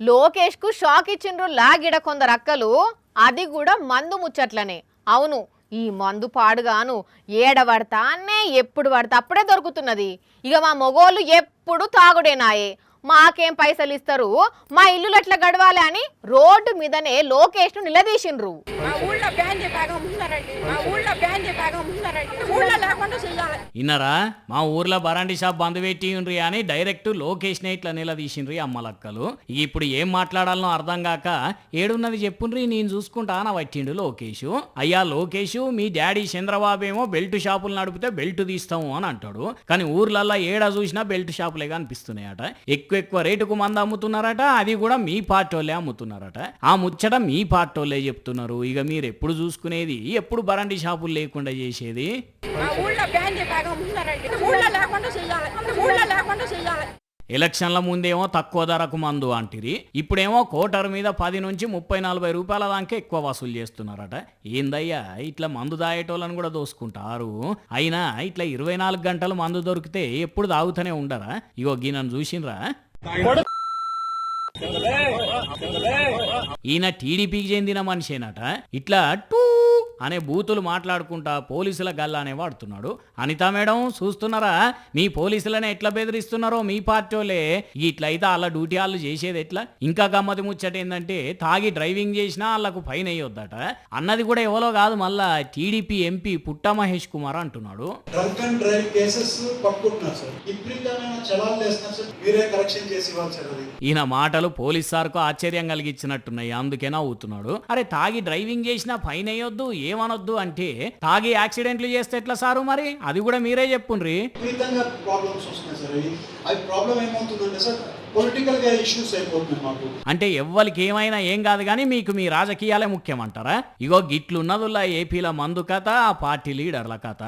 లోకేష్ కు షాక్ ఇచ్చిండ్రు లాగిడ కొందరు అక్కలు. అది కూడా మందు ముచ్చట్లనే. అవును, ఈ మందు పాడుగాను ఏడ పడతా అన్నే ఎప్పుడు పడతా అప్పుడే దొరుకుతున్నది. ఇక మా మొగోళ్ళు ఎప్పుడు తాగుడేనాయే. మాకేం పైసలు ఇస్తారు, మా ఇల్లు ఎట్లా గడవాలి అని రోడ్డు మీదనే లోకేష్ ను నిలదీసిండ్రు. ఇన్నరా మా ఊర్లో బరాండి షాప్ బంద్ పెట్టి ఉండ్రి అని డైరెక్ట్ లోకేష్ నే ఇట్లా నిలదీసిండ్రి అమ్మలక్కలు. ఇప్పుడు ఏం మాట్లాడాలనో అర్థం కాక ఏడున్నది చెప్పుండ్రి నేను చూసుకుంటా అని పట్టిండు లోకేష్. అయ్యా లోకేష్, మీ డాడీ చంద్రబాబు ఏమో బెల్ట్ షాపులు నడిపితే బెల్ట్ తీస్తాము అని అంటాడు. కానీ ఊర్లల్లో ఏడా చూసినా బెల్ట్ షాపులే కనిపిస్తున్నాయట. ఎక్కువ రేటుకు మంది అమ్ముతున్నారట, అది కూడా మీ పార్టీ వాళ్ళే అమ్ముతున్నారట. ఆ ముచ్చట మీ పార్టీ వాళ్ళే చెప్తున్నారు. ఇక మీరు ఎప్పుడు చూసుకునేది, ఎప్పుడు బరండి షాపులు లేకుండా చేసేది? ఎలక్షన్ల ముందేమో తక్కువ ధరకు మందు అంటిరి, ఇప్పుడేమో కోటర్ మీద 10 నుంచి 30-40 రూపాయల దాకా ఎక్కువ వసూలు చేస్తున్నారట. ఏందయ్యా ఇట్లా మందు దాయేటోళ్ళని కూడా దోసుకుంటారు. అయినా ఇట్లా 24 గంటలు మందు దొరికితే ఎప్పుడు తాగుతూనే ఉండరా? ఇగో గీనను చూసిండ్రా, ఈయన టీడీపీకి చెందిన మనిషేనట. ఇట్లా టూ అనే బూతులు మాట్లాడుకుంటా పోలీసుల గల్లానే వాడుతున్నాడు. అనితా మేడం చూస్తున్నారా, మీ పోలీసులనే ఎట్లా బెదిరిస్తున్నారో మీ పార్టీ వాళ్ళే. ఇట్లయితే వాళ్ళ డ్యూటీ వాళ్ళు చేసేది ఎట్లా? ఇంకా గమ్మతి ముచ్చట ఏంటంటే తాగి డ్రైవింగ్ చేసినా వాళ్ళకు ఫైన్ అయ్యొద్దట అన్నది కూడా ఎవరో కాదు, మళ్ళా టీడీపీ ఎంపీ పుట్ట మహేష్ కుమార్ అంటున్నాడు. ఈయన మాటలు పోలీస్ సార్కు ఆశ్చర్యం కలిగించినట్టున్నాయి, అందుకే నవ్వుతున్నాడు. అరే తాగి డ్రైవింగ్ చేసినా ఫైన్ అయ్యొద్దు ఏమనొద్దు అంటే తాగి యాక్సిడెంట్లు చేస్తే ఎట్లా సారు? మరి అది కూడా మీరే చెప్పుండ్రి. అంటే ఎవ్వరికి ఏమైనా ఏం కాదు కానీ మీకు మీ రాజకీయాలే ముఖ్యమంటారా? ఇగో గిట్లున్నదుల్లా ఏపీల మందు కథ, ఆ పార్టీ లీడర్ల కథ.